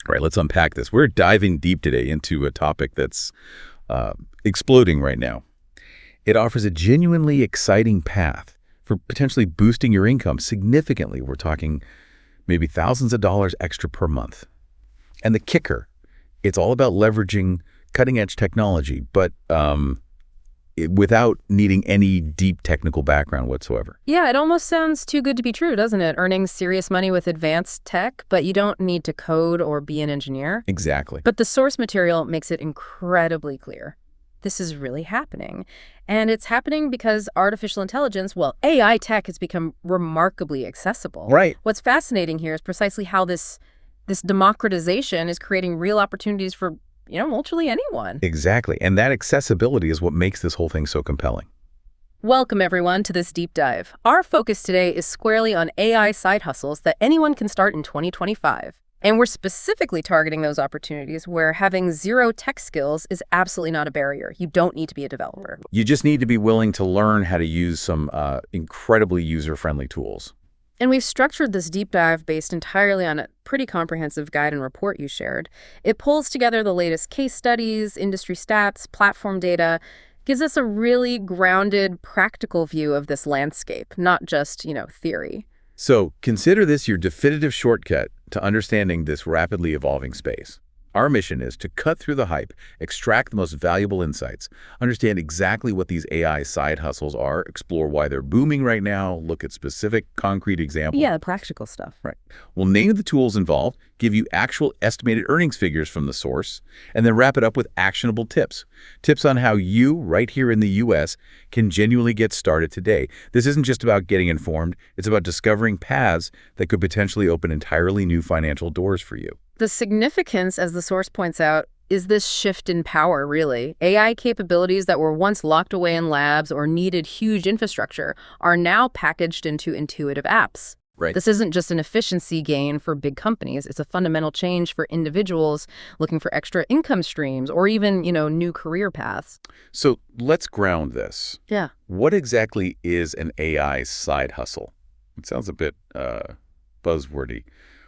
All right, let's unpack this. We're diving deep today into a topic that's exploding right now. It offers a genuinely exciting path for potentially boosting your income significantly. We're talking maybe thousands of dollars extra per month. And the kicker, it's all about leveraging cutting-edge technology, but without needing any deep technical background whatsoever. Yeah, it almost sounds too good to be true, doesn't it? Earning serious money with advanced tech, but you don't need to code or be an engineer. Exactly. But the source material makes it incredibly clear. This is really happening. And it's happening because artificial intelligence, well, AI tech has become remarkably accessible. Right. What's fascinating here is precisely how this democratization is creating real opportunities for, virtually anyone. Exactly. And that accessibility is what makes this whole thing so compelling. Welcome, everyone, to this deep dive. Our focus today is squarely on AI side hustles that anyone can start in 2025. And we're specifically targeting those opportunities where having zero tech skills is absolutely not a barrier. You don't need to be a developer. You just need to be willing to learn how to use some incredibly user-friendly tools. And we've structured this deep dive based entirely on a pretty comprehensive guide and report you shared. It pulls together the latest case studies, industry stats, platform data, gives us a really grounded, practical view of this landscape, not just, theory. So consider this your definitive shortcut to understanding this rapidly evolving space. Our mission is to cut through the hype, extract the most valuable insights, understand exactly what these AI side hustles are, explore why they're booming right now, look at specific concrete examples. Yeah, the practical stuff. Right. We'll name the tools involved, give you actual estimated earnings figures from the source, and then wrap it up with actionable tips. Tips on how you, right here in the U.S., can genuinely get started today. This isn't just about getting informed, it's about discovering paths that could potentially open entirely new financial doors for you. The significance, as the source points out, is this shift in power, really. AI capabilities that were once locked away in labs or needed huge infrastructure are now packaged into intuitive apps. Right. This isn't just an efficiency gain for big companies. It's a fundamental change for individuals looking for extra income streams or even, new career paths. So let's ground this. Yeah. What exactly is an AI side hustle? It sounds a bit buzzwordy.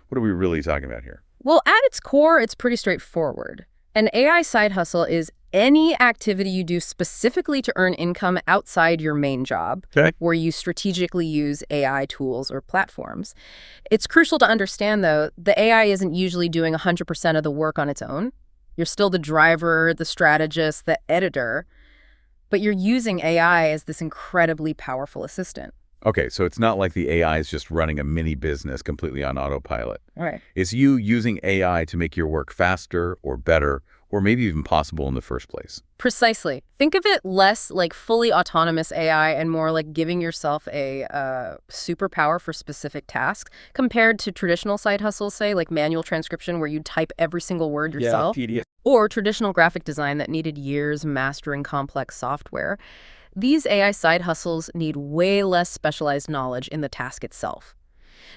What are we really talking about here? Well, at its core, it's pretty straightforward. An AI side hustle is any activity you do specifically to earn income outside your main job, where you strategically use AI tools or platforms. It's crucial to understand, though, the AI isn't usually doing 100% of the work on its own. You're still the driver, the strategist, the editor, but you're using AI as this incredibly powerful assistant. Okay, so it's not like the AI is just running a mini business completely on autopilot. All right. It's you using AI to make your work faster or better, or maybe even possible in the first place. Precisely. Think of it less like fully autonomous AI and more like giving yourself a superpower for specific tasks compared to traditional side hustles, say, like manual transcription where you type every single word yourself. Yeah, tedious. Or traditional graphic design that needed years mastering complex software. These AI side hustles need way less specialized knowledge in the task itself.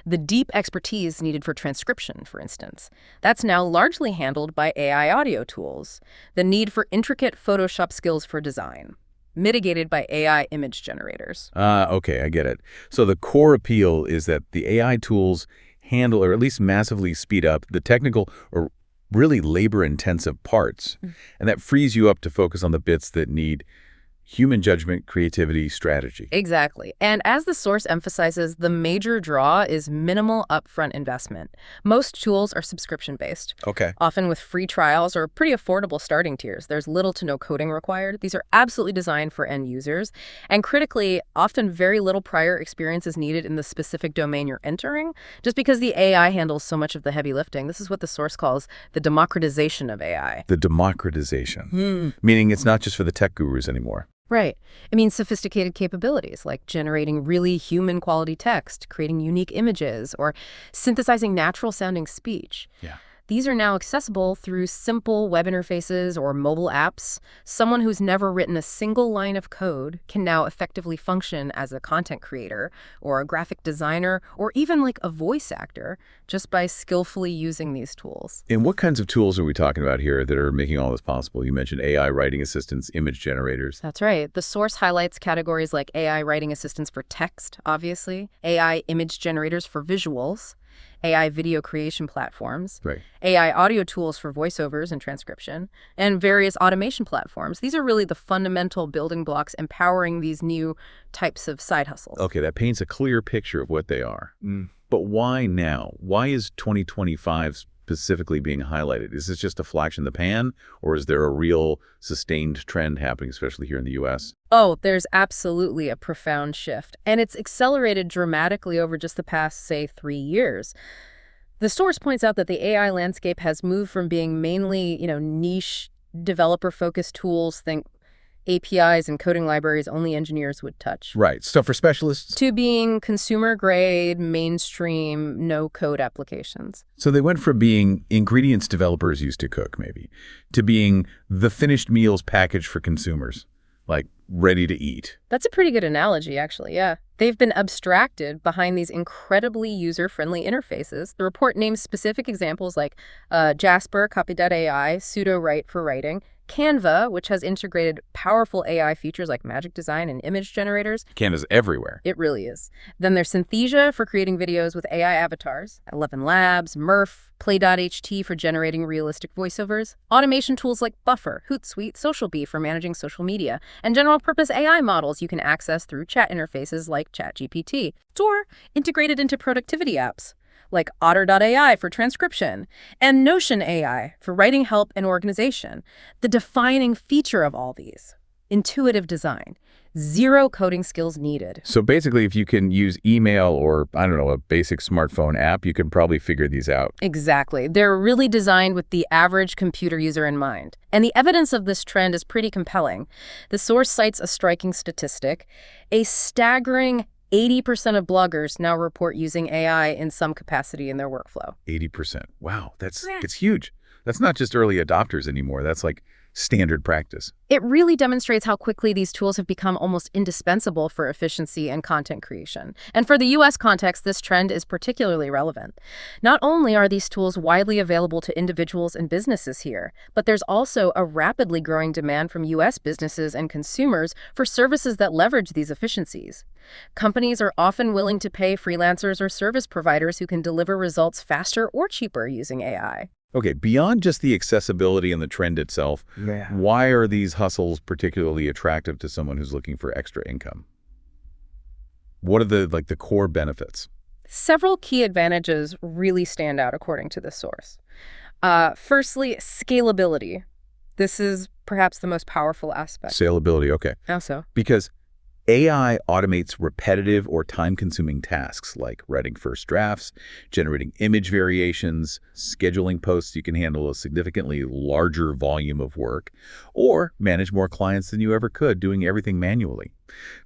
The deep expertise needed for transcription, for instance, that's now largely handled by AI audio tools. The need for intricate Photoshop skills for design, mitigated by AI image generators. Okay, I get it. So the core appeal is that the AI tools handle, or at least massively speed up, the technical or really labor-intensive parts, and that frees you up to focus on the bits that need human judgment, creativity, strategy. Exactly. And as the source emphasizes, the major draw is minimal upfront investment. Most tools are subscription-based, often with free trials or pretty affordable starting tiers. There's little to no coding required. These are absolutely designed for end users. And critically, often very little prior experience is needed in the specific domain you're entering, just because the AI handles so much of the heavy lifting. This is what the source calls the democratization of AI. The democratization, meaning it's not just for the tech gurus anymore. Right. It means sophisticated capabilities like generating really human quality text, creating unique images, or synthesizing natural sounding speech. Yeah. These are now accessible through simple web interfaces or mobile apps. Someone who's never written a single line of code can now effectively function as a content creator or a graphic designer or even like a voice actor just by skillfully using these tools. And what kinds of tools are we talking about here that are making all this possible? You mentioned AI writing assistants, image generators. That's right. The source highlights categories like AI writing assistants for text, obviously, AI image generators for visuals, AI video creation platforms, Right. AI audio tools for voiceovers and transcription, and various automation platforms. These are really the fundamental building blocks empowering these new types of side hustles. Okay, that paints a clear picture of what they are. But why now? Why is 2025 specifically being highlighted? Is this just a flash in the pan, or is there a real sustained trend happening, especially here in the U.S.? Oh, there's absolutely a profound shift, and it's accelerated dramatically over just the past, say, 3 years. The source points out that the AI landscape has moved from being mainly, niche developer-focused tools, think APIs and coding libraries only engineers would touch, Right, stuff for specialists? to being consumer-grade, mainstream, no-code applications. So they went from being ingredients developers used to cook, maybe, to being the finished meals packaged for consumers, like ready to eat. That's a pretty good analogy, actually, yeah. They've been abstracted behind these incredibly user-friendly interfaces. The report names specific examples like Jasper, Copy.ai, Pseudo-Write for writing, Canva, which has integrated powerful AI features like magic design and image generators. Canva's everywhere. It really is. Then there's Synthesia for creating videos with AI avatars, 11 Labs, Murph, Play.ht for generating realistic voiceovers, automation tools like Buffer, Hootsuite, SocialBee for managing social media, and general-purpose AI models you can access through chat interfaces like ChatGPT, or integrated into productivity apps like Otter.ai for transcription, and Notion AI for writing help and organization. The defining feature of all these, intuitive design. Zero coding skills needed. So basically, if you can use email or, I don't know, a basic smartphone app, you can probably figure these out. Exactly. They're really designed with the average computer user in mind. And the evidence of this trend is pretty compelling. The source cites a striking statistic. A staggering 80% of bloggers now report using AI in some capacity in their workflow. 80%. Wow, it's huge. That's not just early adopters anymore. That's like standard practice. It really demonstrates how quickly these tools have become almost indispensable for efficiency and content creation. And for the U.S. context, this trend is particularly relevant. Not only are these tools widely available to individuals and businesses here, but there's also a rapidly growing demand from U.S. businesses and consumers for services that leverage these efficiencies. Companies are often willing to pay freelancers or service providers who can deliver results faster or cheaper using AI. Okay, beyond just the accessibility and the trend itself, why are these hustles particularly attractive to someone who's looking for extra income? What are the core benefits? Several key advantages really stand out according to this source. Firstly, scalability. This is perhaps the most powerful aspect. Scalability, okay. How so? Because AI automates repetitive or time-consuming tasks like writing first drafts, generating image variations, scheduling posts. You can handle a significantly larger volume of work, or manage more clients than you ever could, doing everything manually.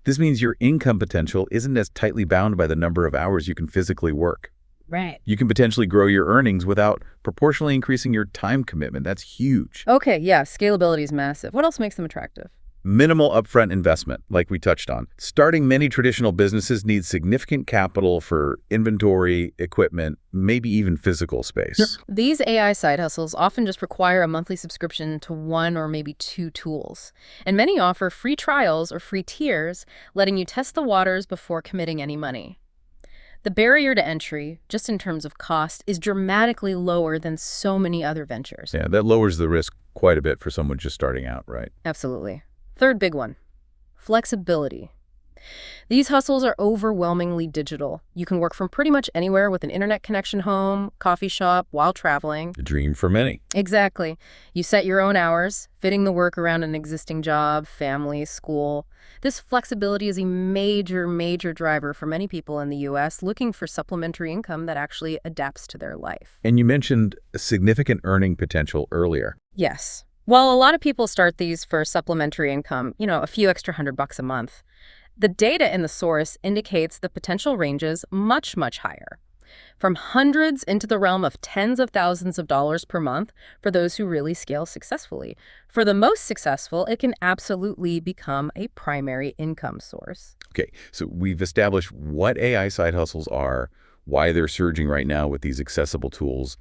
This means your income potential isn't as tightly bound by the number of hours you can physically work. Right. You can potentially grow your earnings without proportionally increasing your time commitment. That's huge. Okay, yeah, scalability is massive. What else makes them attractive? Minimal upfront investment, like we touched on. Starting many traditional businesses needs significant capital for inventory, equipment, maybe even physical space. Yep. These AI side hustles often just require a monthly subscription to 1 or maybe 2 tools. And many offer free trials or free tiers, letting you test the waters before committing any money. The barrier to entry, just in terms of cost, is dramatically lower than so many other ventures. Yeah, that lowers the risk quite a bit for someone just starting out, right? Absolutely. Third big one, flexibility. These hustles are overwhelmingly digital. You can work from pretty much anywhere with an internet connection home, coffee shop, while traveling. A dream for many. Exactly. You set your own hours, fitting the work around an existing job, family, school. This flexibility is a major, major driver for many people in the U.S. looking for supplementary income that actually adapts to their life. And you mentioned a significant earning potential earlier. Yes. While a lot of people start these for supplementary income, a few extra $100 a month, the data in the source indicates the potential ranges much, much higher. From hundreds into the realm of tens of thousands of dollars per month for those who really scale successfully. For the most successful, it can absolutely become a primary income source. Okay, so we've established what AI side hustles are, why they're surging right now with these accessible tools,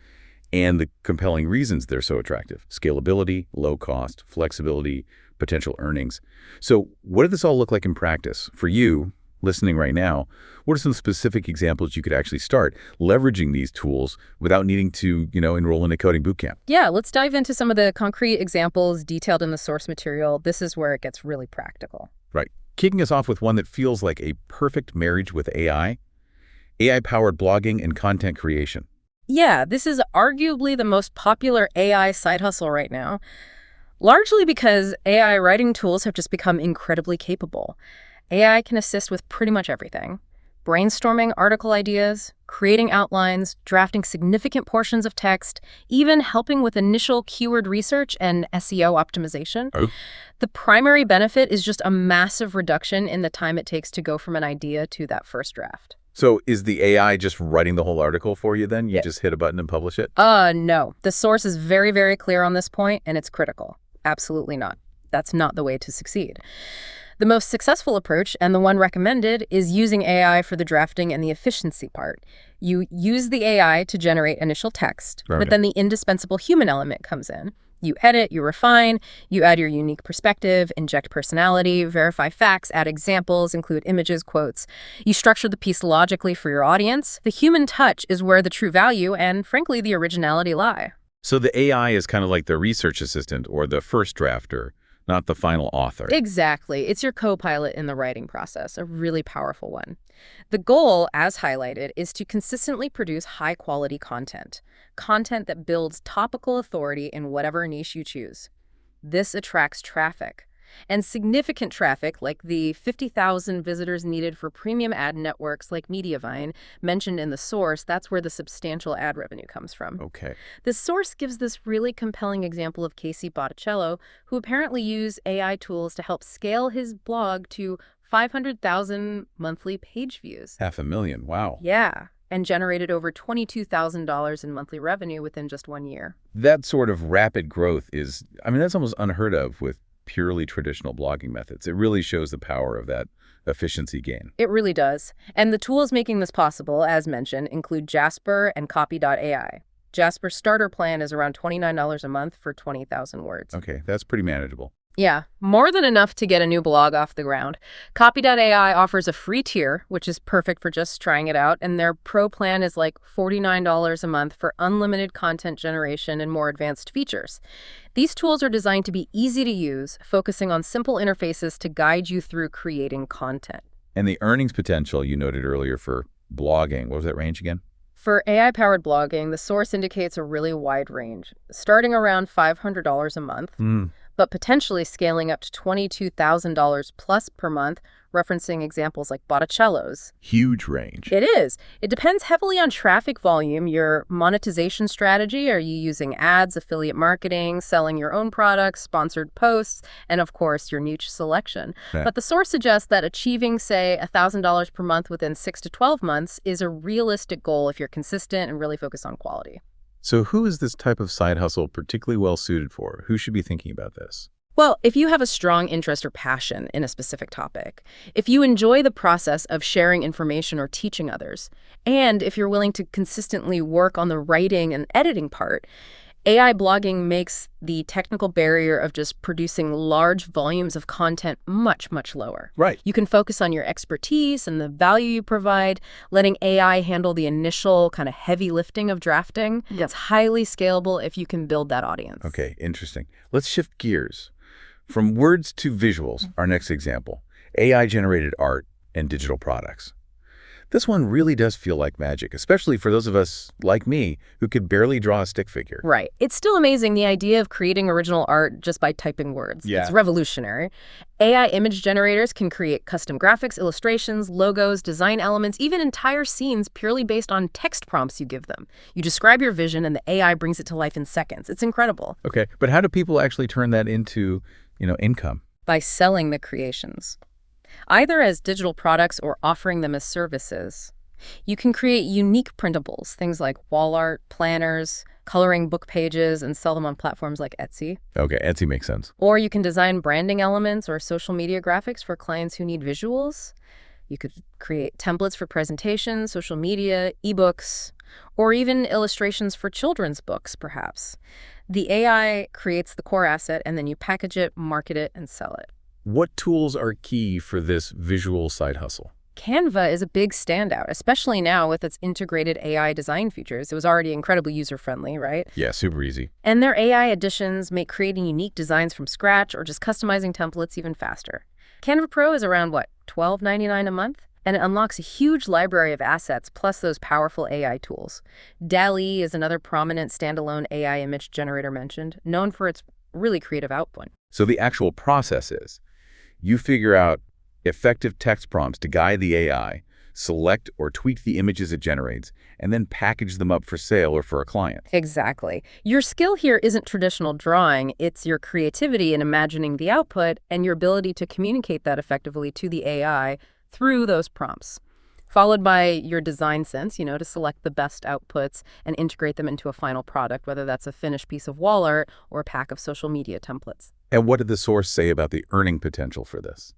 and the compelling reasons they're so attractive: scalability, low cost, flexibility, potential earnings. So what did this all look like in practice for you listening right now, what are some specific examples you could actually start leveraging these tools without needing to, enroll in a coding bootcamp? Yeah, let's dive into some of the concrete examples detailed in the source material. This is where it gets really practical. Right. Kicking us off with one that feels like a perfect marriage with AI-powered blogging and content creation. Yeah, this is arguably the most popular AI side hustle right now, largely because AI writing tools have just become incredibly capable. AI can assist with pretty much everything. Brainstorming article ideas, creating outlines, drafting significant portions of text, even helping with initial keyword research and SEO optimization. Oh. The primary benefit is just a massive reduction in the time it takes to go from an idea to that first draft. So is the AI just writing the whole article for you then? You Yeah. just hit a button and publish it? No. The source is very, very clear on this point, and it's critical. Absolutely not. That's not the way to succeed. The most successful approach, and the one recommended, is using AI for the drafting and the efficiency part. You use the AI to generate initial text, Right. but then the indispensable human element comes in. You edit, you refine, you add your unique perspective, inject personality, verify facts, add examples, include images, quotes. You structure the piece logically for your audience. The human touch is where the true value and, frankly, the originality lie. So the AI is kind of like the research assistant or the first drafter, not the final author. Exactly. It's your co-pilot in the writing process, a really powerful one. The goal, as highlighted, is to consistently produce high-quality content that builds topical authority in whatever niche you choose. This attracts traffic. And significant traffic, like the 50,000 visitors needed for premium ad networks like Mediavine, mentioned in the source, that's where the substantial ad revenue comes from. Okay. The source gives this really compelling example of Casey Botticello, who apparently used AI tools to help scale his blog to 500,000 monthly page views. 500,000, wow. Yeah, and generated over $22,000 in monthly revenue within just 1 year. That sort of rapid growth is, that's almost unheard of with purely traditional blogging methods. It really shows the power of that efficiency gain. It really does. And the tools making this possible, as mentioned, include Jasper and Copy.ai. Jasper's starter plan is around $29 a month for 20,000 words. Okay, that's pretty manageable. Yeah, more than enough to get a new blog off the ground. Copy.ai offers a free tier, which is perfect for just trying it out, and their pro plan is like $49 a month for unlimited content generation and more advanced features. These tools are designed to be easy to use, focusing on simple interfaces to guide you through creating content. And the earnings potential you noted earlier for blogging, what was that range again? For AI-powered blogging, the source indicates a really wide range, starting around $500 a month, but potentially scaling up to $22,000 plus per month, referencing examples like Botticello's. Huge range. It is. It depends heavily on traffic volume, your monetization strategy. Are you using ads, affiliate marketing, selling your own products, sponsored posts, and of course, your niche selection. Yeah. But the source suggests that achieving, say, $1,000 per month within 6 to 12 months is a realistic goal if you're consistent and really focused on quality. So who is this type of side hustle particularly well suited for? Who should be thinking about this? Well, if you have a strong interest or passion in a specific topic, if you enjoy the process of sharing information or teaching others, and if you're willing to consistently work on the writing and editing part, AI blogging makes the technical barrier of just producing large volumes of content much, much lower. Right. You can focus on your expertise and the value you provide, letting AI handle the initial kind of heavy lifting of drafting. It's highly scalable if you can build that audience. Okay, interesting. Let's shift gears. From words to visuals, our next example, AI-generated art and digital products. This one really does feel like magic, especially for those of us, like me, who could barely draw a stick figure. Right. It's still amazing, the idea of creating original art just by typing words. Yeah. It's revolutionary. AI image generators can create custom graphics, illustrations, logos, design elements, even entire scenes purely based on text prompts you give them. You describe your vision and the AI brings it to life in seconds. It's incredible. Okay, but how do people actually turn that into, income? By selling the creations, either as digital products or offering them as services. You can create unique printables, things like wall art, planners, coloring book pages, and sell them on platforms like Etsy. Okay, Etsy makes sense. Or you can design branding elements or social media graphics for clients who need visuals. You could create templates for presentations, social media, ebooks, or even illustrations for children's books, perhaps. The AI creates the core asset, and then you package it, market it, and sell it. What tools are key for this visual side hustle? Canva is a big standout, especially now with its integrated AI design features. It was already incredibly user-friendly, right? Yeah, super easy. And their AI additions make creating unique designs from scratch or just customizing templates even faster. Canva Pro is around, what, $12.99 a month? And it unlocks a huge library of assets plus those powerful AI tools. DALL-E is another prominent standalone AI image generator mentioned, known for its really creative output. So the actual process is, you figure out effective text prompts to guide the AI, select or tweak the images it generates, and then package them up for sale or for a client. Exactly. Your skill here isn't traditional drawing, it's your creativity in imagining the output and your ability to communicate that effectively to the AI through those prompts. Followed by your design sense, to select the best outputs and integrate them into a final product, whether that's a finished piece of wall art or a pack of social media templates. And what did the source say about the earning potential for this?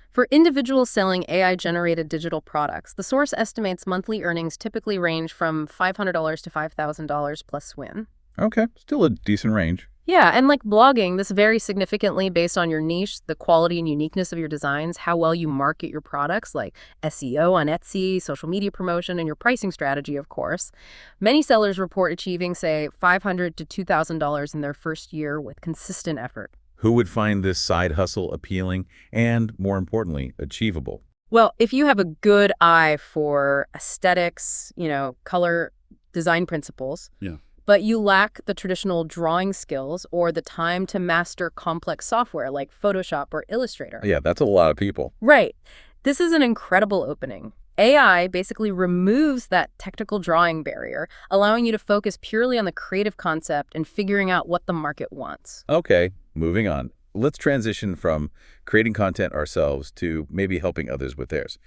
For individuals selling AI-generated digital products, the source estimates monthly earnings typically range from $500 to $5,000 plus swim. Okay, still a decent range. Yeah, and like blogging, this varies significantly based on your niche, the quality and uniqueness of your designs, how well you market your products, like SEO on Etsy, social media promotion, and your pricing strategy, of course. Many sellers report achieving, say, $500 to $2,000 in their first year with consistent effort. Who would find this side hustle appealing and, more importantly, achievable? Well, if you have a good eye for aesthetics, color design principles, but you lack the traditional drawing skills or the time to master complex software like Photoshop or Illustrator. Yeah, that's a lot of people. Right. This is an incredible opening. AI basically removes that technical drawing barrier, allowing you to focus purely on the creative concept and figuring out what the market wants. Okay, moving on. Let's transition from creating content ourselves to maybe helping others with theirs.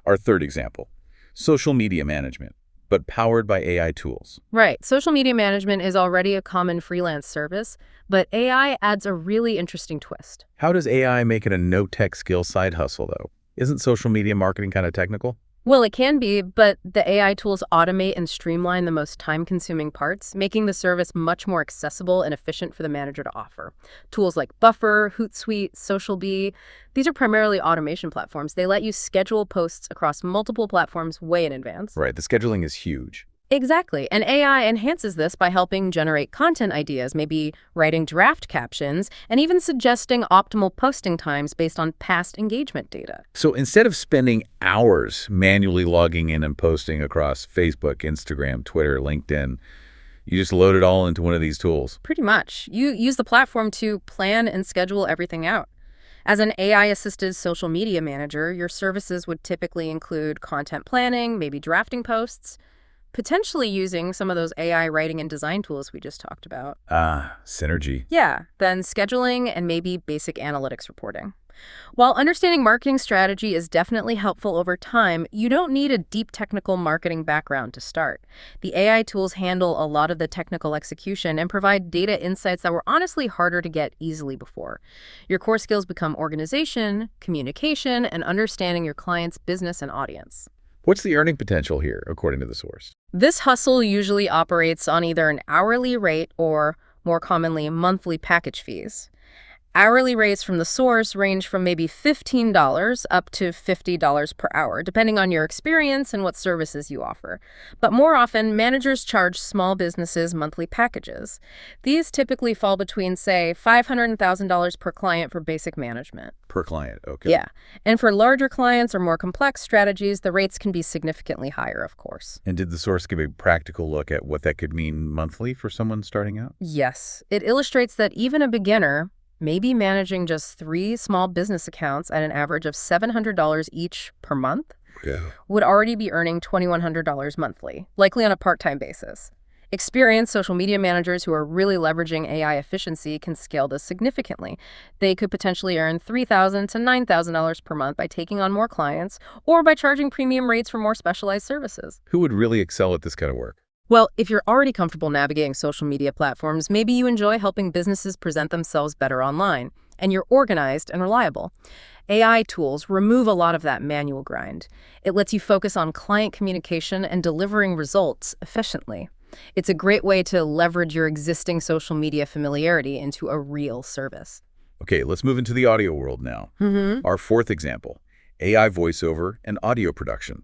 Our third example, social media management, but powered by AI tools. Right. Social media management is already a common freelance service, but AI adds a really interesting twist. How does AI make it a no-tech skill side hustle, though? Isn't social media marketing kind of technical? Well, it can be, but the AI tools automate and streamline the most time-consuming parts, making the service much more accessible and efficient for the manager to offer. Tools like Buffer, Hootsuite, SocialBee, these are primarily automation platforms. They let you schedule posts across multiple platforms way in advance. Right, the scheduling is huge. Exactly. And AI enhances this by helping generate content ideas, maybe writing draft captions, and even suggesting optimal posting times based on past engagement data. So instead of spending hours manually logging in and posting across Facebook, Instagram, Twitter, LinkedIn, you just load it all into one of these tools. Pretty much. You use the platform to plan and schedule everything out. As an AI-assisted social media manager, your services would typically include content planning, maybe drafting posts, potentially using some of those AI writing and design tools we just talked about. Synergy. Yeah, then scheduling and maybe basic analytics reporting. While understanding marketing strategy is definitely helpful over time, you don't need a deep technical marketing background to start. The AI tools handle a lot of the technical execution and provide data insights that were honestly harder to get easily before. Your core skills become organization, communication, and understanding your client's business and audience. What's the earning potential here, according to the source? This hustle usually operates on either an hourly rate or, more commonly, monthly package fees. Hourly rates from the source range from maybe $15 up to $50 per hour, depending on your experience and what services you offer. But more often, managers charge small businesses monthly packages. These typically fall between, say, $500 and $1,000 per client for basic management. Per client, okay. Yeah. And for larger clients or more complex strategies, the rates can be significantly higher, of course. And did the source give a practical look at what that could mean monthly for someone starting out? Yes. It illustrates that even a beginner, maybe managing just 3 small business accounts at an average of $700 each per month, would already be earning $2,100 monthly, likely on a part-time basis. Experienced social media managers who are really leveraging AI efficiency can scale this significantly. They could potentially earn $3,000 to $9,000 per month by taking on more clients or by charging premium rates for more specialized services. Who would really excel at this kind of work? Well, if you're already comfortable navigating social media platforms, maybe you enjoy helping businesses present themselves better online, and you're organized and reliable. AI tools remove a lot of that manual grind. It lets you focus on client communication and delivering results efficiently. It's a great way to leverage your existing social media familiarity into a real service. Okay, let's move into the audio world now. Our fourth example, AI voiceover and audio production.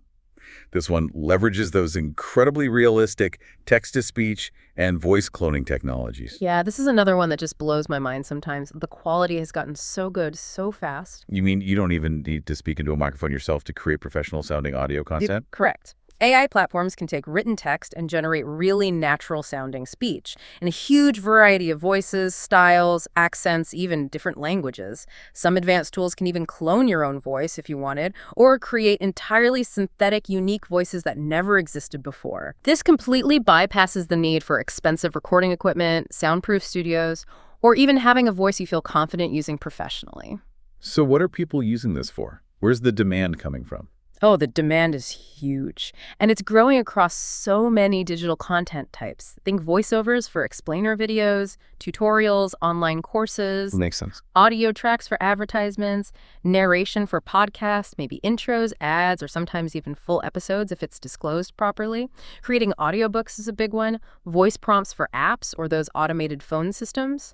This one leverages those incredibly realistic text-to-speech and voice cloning technologies. Yeah, this is another one that just blows my mind sometimes. The quality has gotten so good so fast. You mean you don't even need to speak into a microphone yourself to create professional-sounding audio content? Correct. AI platforms can take written text and generate really natural-sounding speech in a huge variety of voices, styles, accents, even different languages. Some advanced tools can even clone your own voice if you wanted, or create entirely synthetic, unique voices that never existed before. This completely bypasses the need for expensive recording equipment, soundproof studios, or even having a voice you feel confident using professionally. So what are people using this for? Where's the demand coming from? Oh, the demand is huge, and it's growing across so many digital content types. Think voiceovers for explainer videos, tutorials, online courses, Makes sense. audio tracks for advertisements, narration for podcasts, maybe intros, ads, or sometimes even full episodes if it's disclosed properly. Creating audiobooks is a big one, voice prompts for apps or those automated phone systems.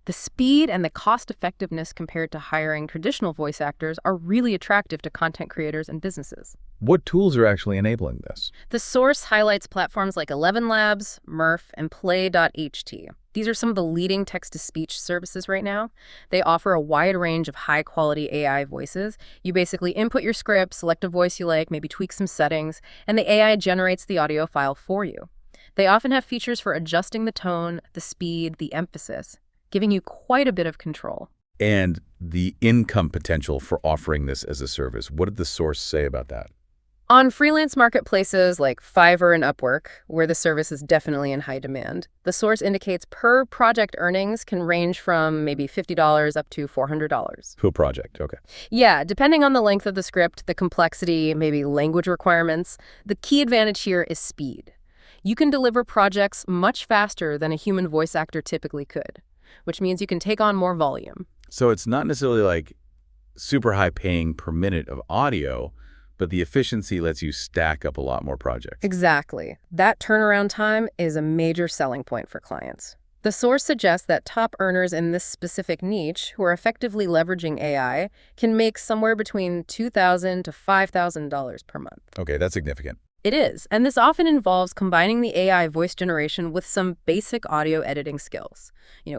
The speed and the cost-effectiveness compared to hiring traditional voice actors are really attractive to content creators and businesses. What tools are actually enabling this? The source highlights platforms like 11 Labs, Murph, and Play.ht. These are some of the leading text-to-speech services right now. They offer a wide range of high-quality AI voices. You basically input your script, select a voice you like, maybe tweak some settings, and the AI generates the audio file for you. They often have features for adjusting the tone, the speed, the emphasis, giving you quite a bit of control. And the income potential for offering this as a service. What did the source say about that? On freelance marketplaces like Fiverr and Upwork, where the service is definitely in high demand, the source indicates per project earnings can range from maybe $50 up to $400. Per project, okay. Yeah, depending on the length of the script, the complexity, maybe language requirements, the key advantage here is speed. You can deliver projects much faster than a human voice actor typically could, which means you can take on more volume. So it's not necessarily like super high paying per minute of audio, but the efficiency lets you stack up a lot more projects. Exactly. That turnaround time is a major selling point for clients. The source suggests that top earners in this specific niche, who are effectively leveraging AI, can make somewhere between $2,000 to $5,000 per month. Okay, that's significant. It is, and this often involves combining the AI voice generation with some basic audio editing skills.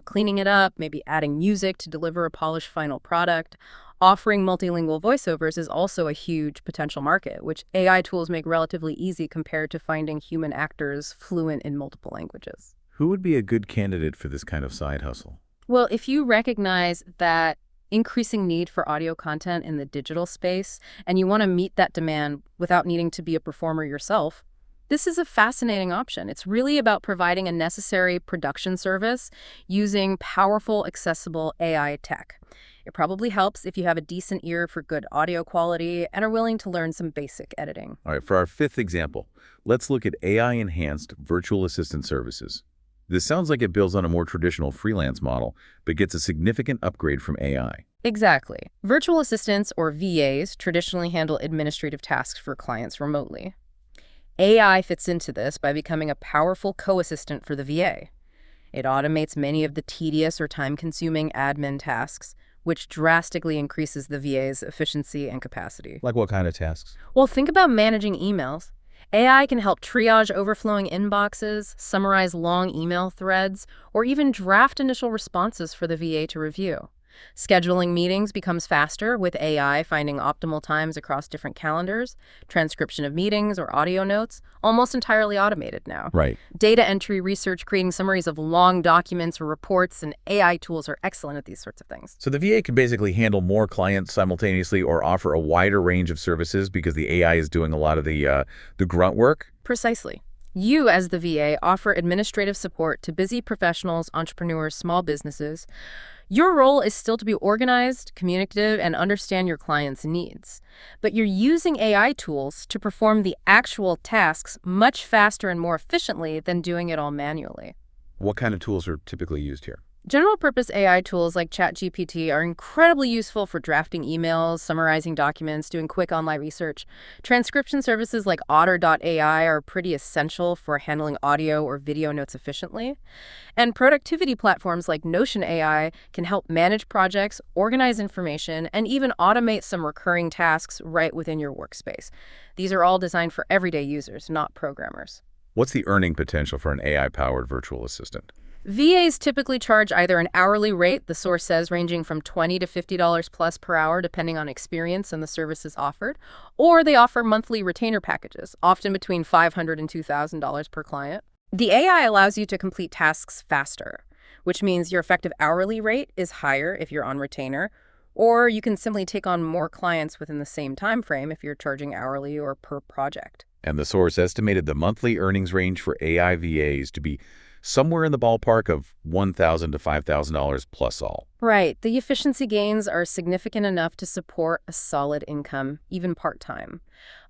Cleaning it up, maybe adding music to deliver a polished final product. Offering multilingual voiceovers is also a huge potential market, which AI tools make relatively easy compared to finding human actors fluent in multiple languages. Who would be a good candidate for this kind of side hustle? Well, if you recognize that increasing need for audio content in the digital space, and you want to meet that demand without needing to be a performer yourself, this is a fascinating option. It's really about providing a necessary production service using powerful, accessible AI tech. It probably helps if you have a decent ear for good audio quality and are willing to learn some basic editing. All right, for our fifth example, let's look at AI-enhanced virtual assistant services. This sounds like it builds on a more traditional freelance model, but gets a significant upgrade from AI. Exactly. Virtual assistants, or VAs, traditionally handle administrative tasks for clients remotely. AI fits into this by becoming a powerful co-assistant for the VA. It automates many of the tedious or time-consuming admin tasks, which drastically increases the VA's efficiency and capacity. Like what kind of tasks? Well, think about managing emails. AI can help triage overflowing inboxes, summarize long email threads, or even draft initial responses for the VA to review. Scheduling meetings becomes faster with AI finding optimal times across different calendars. Transcription of meetings or audio notes, almost entirely automated now. Right. Data entry research, creating summaries of long documents or reports, and AI tools are excellent at these sorts of things. So the VA can basically handle more clients simultaneously or offer a wider range of services because the AI is doing a lot of the grunt work? Precisely. You, as the VA, offer administrative support to busy professionals, entrepreneurs, small businesses. Your role is still to be organized, communicative, and understand your clients' needs. But you're using AI tools to perform the actual tasks much faster and more efficiently than doing it all manually. What kind of tools are typically used here? General-purpose AI tools like ChatGPT are incredibly useful for drafting emails, summarizing documents, doing quick online research. Transcription services like Otter.ai are pretty essential for handling audio or video notes efficiently. And productivity platforms like Notion AI can help manage projects, organize information, and even automate some recurring tasks right within your workspace. These are all designed for everyday users, not programmers. What's the earning potential for an AI-powered virtual assistant? VAs typically charge either an hourly rate, the source says ranging from $20 to $50 plus per hour, depending on experience and the services offered, or they offer monthly retainer packages, often between $500 and $2,000 per client. The AI allows you to complete tasks faster, which means your effective hourly rate is higher if you're on retainer, or you can simply take on more clients within the same time frame if you're charging hourly or per project. And the source estimated the monthly earnings range for AI VAs to be somewhere in the ballpark of $1,000 to $5,000 plus all. Right. The efficiency gains are significant enough to support a solid income, even part-time.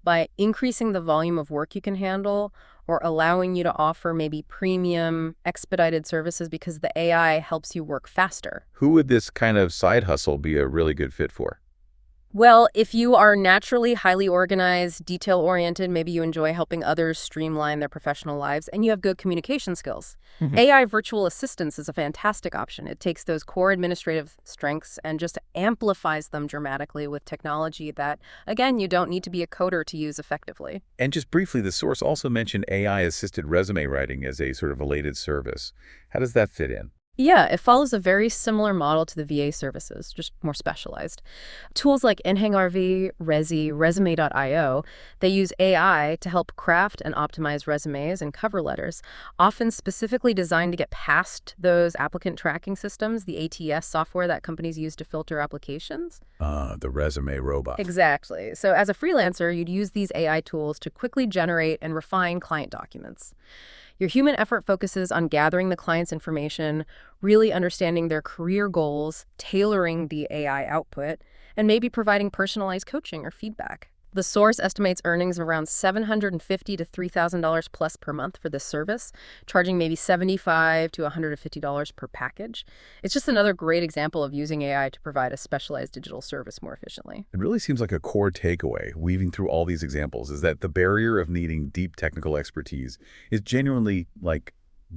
By increasing the volume of work you can handle or allowing you to offer maybe premium, expedited services because the AI helps you work faster. Who would this kind of side hustle be a really good fit for? Well, if you are naturally highly organized, detail-oriented, maybe you enjoy helping others streamline their professional lives, and you have good communication skills, AI virtual assistance is a fantastic option. It takes those core administrative strengths and just amplifies them dramatically with technology that, again, you don't need to be a coder to use effectively. And just briefly, the source also mentioned AI-assisted resume writing as a sort of related service. How does that fit in? Yeah, it follows a very similar model to the VA services, just more specialized. Tools like NHANG-RV, Resi, Resume.io, they use AI to help craft and optimize resumes and cover letters, often specifically designed to get past those applicant tracking systems, the ATS software that companies use to filter applications. The resume robot. Exactly. So as a freelancer, you'd use these AI tools to quickly generate and refine client documents. Your human effort focuses on gathering the client's information, really understanding their career goals, tailoring the AI output, and maybe providing personalized coaching or feedback. The source estimates earnings of around $750 to $3,000 plus per month for this service, charging maybe $75 to $150 per package. It's just another great example of using AI to provide a specialized digital service more efficiently. It really seems like a core takeaway, weaving through all these examples, is that the barrier of needing deep technical expertise is genuinely,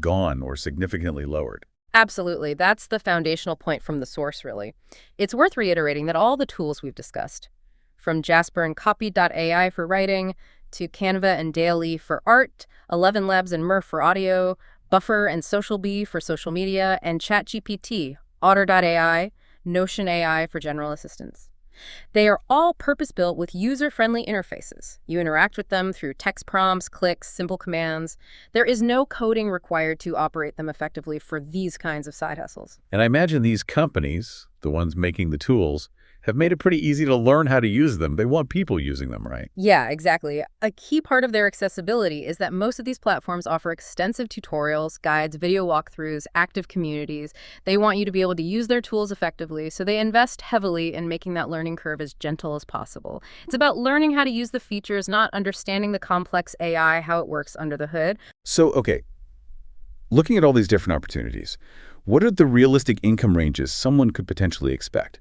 gone or significantly lowered. Absolutely. That's the foundational point from the source, really. It's worth reiterating that all the tools we've discussed, from Jasper and Copy.ai for writing, to Canva and Daily for art, 11 Labs and Murph for audio, Buffer and SocialBee for social media, and ChatGPT, Otter.ai, Notion AI for general assistance. They are all purpose-built with user-friendly interfaces. You interact with them through text prompts, clicks, simple commands. There is no coding required to operate them effectively for these kinds of side hustles. And I imagine these companies, the ones making the tools, have made it pretty easy to learn how to use them. They want people using them, right? Yeah, exactly. A key part of their accessibility is that most of these platforms offer extensive tutorials, guides, video walkthroughs, active communities. They want you to be able to use their tools effectively, so they invest heavily in making that learning curve as gentle as possible. It's about learning how to use the features, not understanding the complex AI, how it works under the hood. So, okay, looking at all these different opportunities, what are the realistic income ranges someone could potentially expect?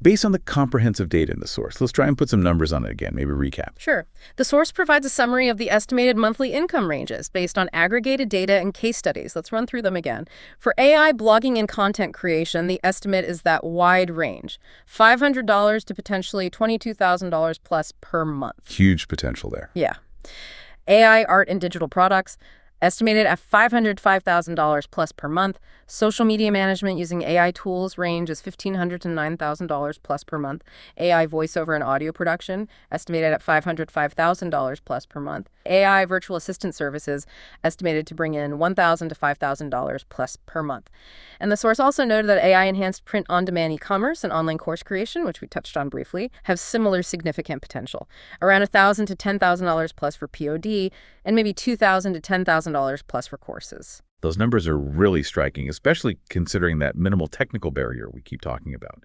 Based on the comprehensive data in the source, let's try and put some numbers on it again, maybe recap. Sure. The source provides a summary of the estimated monthly income ranges based on aggregated data and case studies. Let's run through them again. For AI blogging and content creation, the estimate is that wide range, $500 to potentially $22,000 plus per month. Huge potential there. Yeah. AI art and digital products, estimated at $505,000 plus per month. Social media management using AI tools range is $1,500 to $9,000 plus per month. AI voiceover and audio production, estimated at $505,000 plus per month. AI virtual assistant services, estimated to bring in $1,000 to $5,000 plus per month. And the source also noted that AI-enhanced print-on-demand e-commerce and online course creation, which we touched on briefly, have similar significant potential. Around $1,000 to $10,000 plus for POD, and maybe $2,000 to $10,000 plus for courses. Those numbers are really striking, especially considering that minimal technical barrier we keep talking about.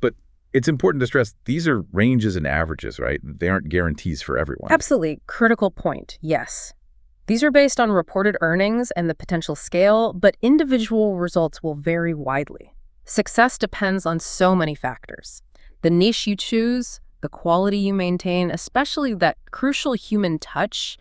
But it's important to stress these are ranges and averages, right? They aren't guarantees for everyone. Absolutely. Critical point. Yes. These are based on reported earnings and the potential scale, but individual results will vary widely. Success depends on so many factors. The niche you choose, the quality you maintain, especially that crucial human touch,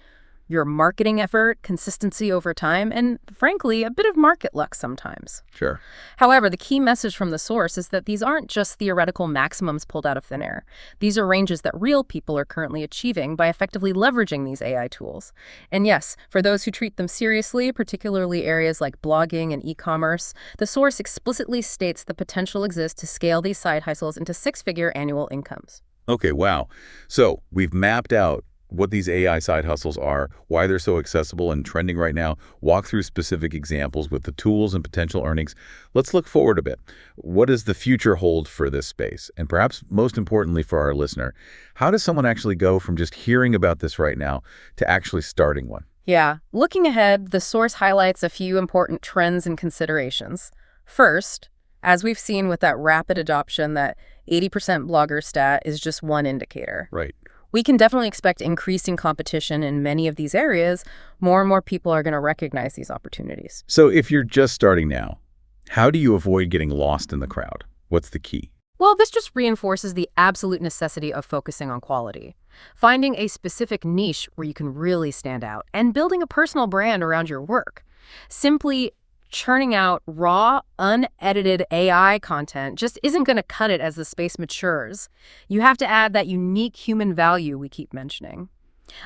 your marketing effort, consistency over time, and frankly, a bit of market luck sometimes. Sure. However, the key message from the source is that these aren't just theoretical maximums pulled out of thin air. These are ranges that real people are currently achieving by effectively leveraging these AI tools. And yes, for those who treat them seriously, particularly areas like blogging and e-commerce, the source explicitly states the potential exists to scale these side hustles into six-figure annual incomes. Okay, wow. So we've mapped out what these AI side hustles are, why they're so accessible and trending right now, walk through specific examples with the tools and potential earnings. Let's look forward a bit. What does the future hold for this space? And perhaps most importantly for our listener, how does someone actually go from just hearing about this right now to actually starting one? Yeah, looking ahead, the source highlights a few important trends and considerations. First, as we've seen with that rapid adoption, that 80% blogger stat is just one indicator. Right. We can definitely expect increasing competition in many of these areas. More and more people are going to recognize these opportunities. So if you're just starting now, how do you avoid getting lost in the crowd? What's the key? Well, this just reinforces the absolute necessity of focusing on quality. Finding a specific niche where you can really stand out and building a personal brand around your work. Simply churning out raw, unedited AI content just isn't going to cut it as the space matures. You have to add that unique human value we keep mentioning.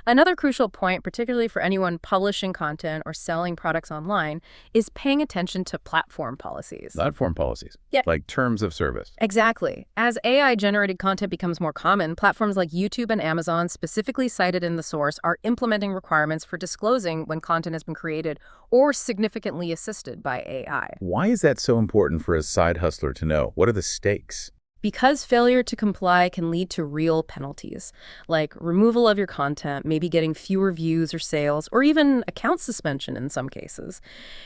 Another crucial point, particularly for anyone publishing content or selling products online, is paying attention to platform policies. Platform policies, Yeah. like terms of service. Exactly. As AI-generated content becomes more common, platforms like YouTube and Amazon, specifically cited in the source, are implementing requirements for disclosing when content has been created or significantly assisted by AI. Why is that so important for a side hustler to know? What are the stakes? Because failure to comply can lead to real penalties, like removal of your content, maybe getting fewer views or sales, or even account suspension in some cases.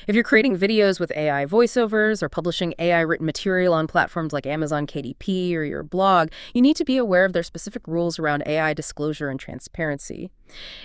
If you're creating videos with AI voiceovers or publishing AI-written material on platforms like Amazon KDP or your blog, you need to be aware of their specific rules around AI disclosure and transparency.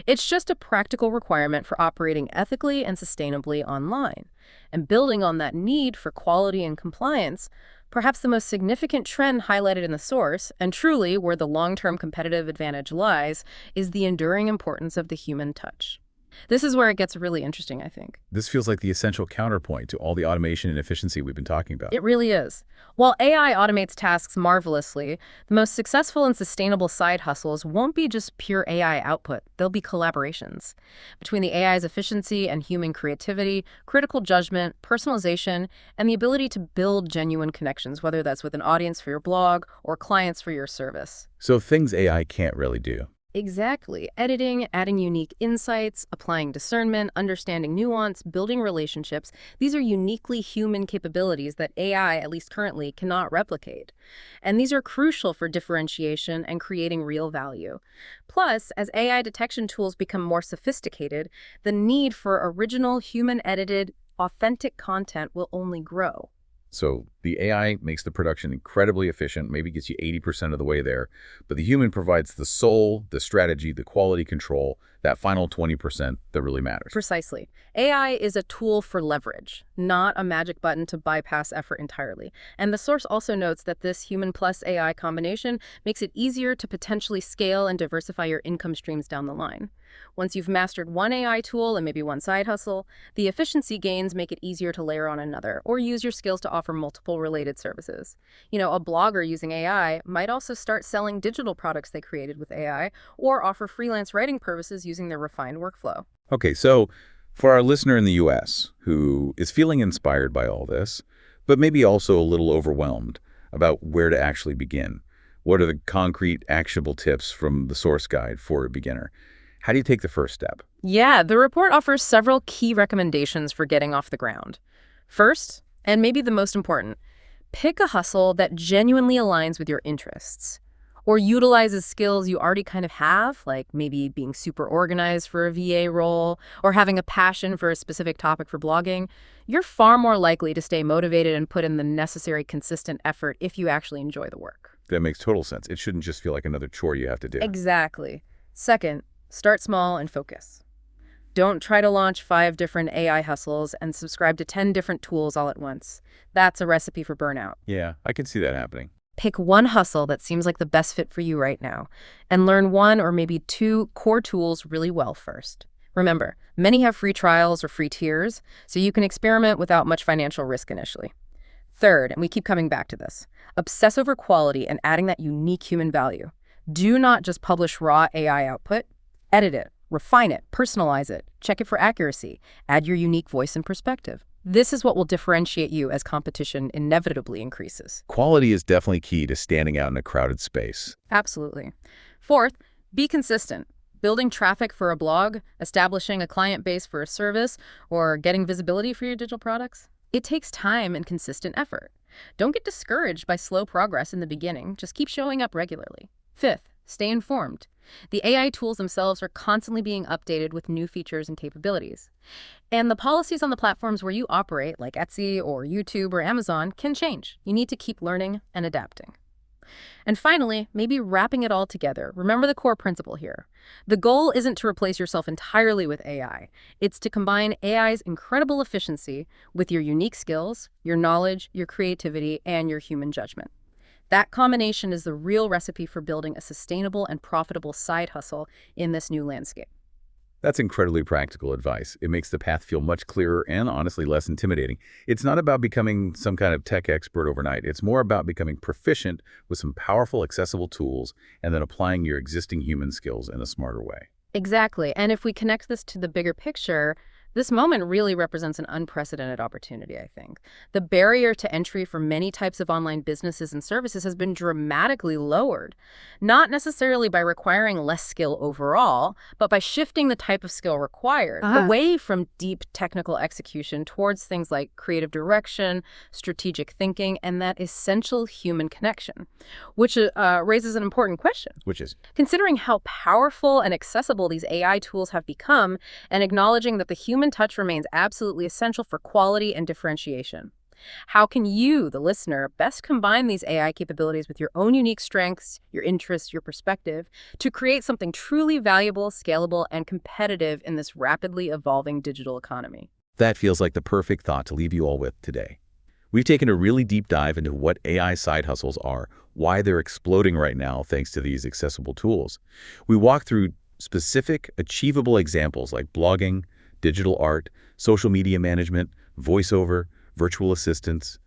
It's just a practical requirement for operating ethically and sustainably online. And building on that need for quality and compliance, perhaps the most significant trend highlighted in the source, and truly where the long-term competitive advantage lies, is the enduring importance of the human touch. This is where it gets really interesting, I think. This feels like the essential counterpoint to all the automation and efficiency we've been talking about. It really is. While AI automates tasks marvelously, the most successful and sustainable side hustles won't be just pure AI output. They'll be collaborations. Between the AI's efficiency and human creativity, critical judgment, personalization, and the ability to build genuine connections, whether that's with an audience for your blog or clients for your service. So things AI can't really do. Exactly. Editing, adding unique insights, applying discernment, understanding nuance, building relationships. These are uniquely human capabilities that AI, at least currently, cannot replicate. And these are crucial for differentiation and creating real value. Plus, as AI detection tools become more sophisticated, the need for original, human-edited, authentic content will only grow. So the AI makes the production incredibly efficient, maybe gets you 80% of the way there, but the human provides the soul, the strategy, the quality control, that final 20% that really matters. Precisely. AI is a tool for leverage, not a magic button to bypass effort entirely. And the source also notes that this human plus AI combination makes it easier to potentially scale and diversify your income streams down the line. Once you've mastered one AI tool and maybe one side hustle, the efficiency gains make it easier to layer on another or use your skills to offer multiple related services. You know, a blogger using AI might also start selling digital products they created with AI or offer freelance writing purposes using their refined workflow. Okay, so for our listener in the US who is feeling inspired by all this, but maybe also a little overwhelmed about where to actually begin, what are the concrete, actionable tips from the source guide for a beginner? How do you take the first step? Yeah, the report offers several key recommendations for getting off the ground. First, and maybe the most important, pick a hustle that genuinely aligns with your interests or utilizes skills you already kind of have, like maybe being super organized for a VA role or having a passion for a specific topic for blogging. You're far more likely to stay motivated and put in the necessary consistent effort if you actually enjoy the work. That makes total sense. It shouldn't just feel like another chore you have to do. Exactly. Second, start small and focus. Don't try to launch 5 different AI hustles and subscribe to 10 different tools all at once. That's a recipe for burnout. Yeah, I can see that happening. Pick one hustle that seems like the best fit for you right now, and learn 1 or maybe 2 core tools really well first. Remember, many have free trials or free tiers, so you can experiment without much financial risk initially. Third, and we keep coming back to this, obsess over quality and adding that unique human value. Do not just publish raw AI output. Edit it, refine it, personalize it, check it for accuracy, add your unique voice and perspective. This is what will differentiate you as competition inevitably increases. Quality is definitely key to standing out in a crowded space. Absolutely. Fourth, be consistent. Building traffic for a blog, establishing a client base for a service, or getting visibility for your digital products. It takes time and consistent effort. Don't get discouraged by slow progress in the beginning. Just keep showing up regularly. Fifth, stay informed. The AI tools themselves are constantly being updated with new features and capabilities. And the policies on the platforms where you operate, like Etsy or YouTube or Amazon, can change. You need to keep learning and adapting. And finally, maybe wrapping it all together. Remember the core principle here. The goal isn't to replace yourself entirely with AI. It's to combine AI's incredible efficiency with your unique skills, your knowledge, your creativity, and your human judgment. That combination is the real recipe for building a sustainable and profitable side hustle in this new landscape. That's incredibly practical advice. It makes the path feel much clearer and honestly less intimidating. It's not about becoming some kind of tech expert overnight. It's more about becoming proficient with some powerful, accessible tools and then applying your existing human skills in a smarter way. Exactly. And if we connect this to the bigger picture, this moment really represents an unprecedented opportunity, I think. The barrier to entry for many types of online businesses and services has been dramatically lowered, not necessarily by requiring less skill overall, but by shifting the type of skill required away from deep technical execution towards things like creative direction, strategic thinking, and that essential human connection, which raises an important question. Which is? Considering how powerful and accessible these AI tools have become, and acknowledging that the human touch remains absolutely essential for quality and differentiation. How can you, the listener, best combine these AI capabilities with your own unique strengths, your interests, your perspective, to create something truly valuable, scalable, and competitive in this rapidly evolving digital economy? That feels like the perfect thought to leave you all with today. We've taken a really deep dive into what AI side hustles are, why they're exploding right now thanks to these accessible tools. We walked through specific, achievable examples like blogging, digital art, social media management, voiceover, virtual assistants,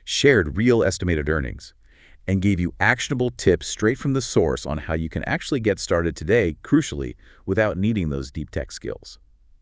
shared real estimated earnings, and gave you actionable tips straight from the source on how you can actually get started today, crucially, without needing those deep tech skills.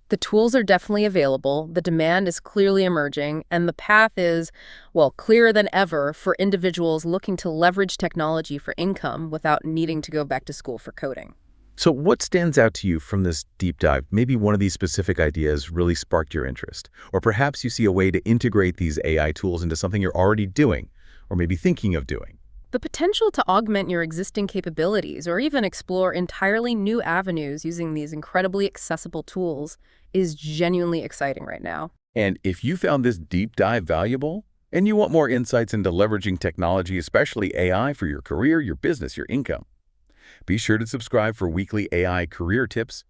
The tools are definitely available, the demand is clearly emerging, and the path is, well, clearer than ever for individuals looking to leverage technology for income without needing to go back to school for coding. So what stands out to you from this deep dive? Maybe one of these specific ideas really sparked your interest. Or perhaps you see a way to integrate these AI tools into something you're already doing, or maybe thinking of doing. The potential to augment your existing capabilities or even explore entirely new avenues using these incredibly accessible tools is genuinely exciting right now. And if you found this deep dive valuable, and you want more insights into leveraging technology, especially AI, for your career, your business, your income, be sure to subscribe for weekly AI career tips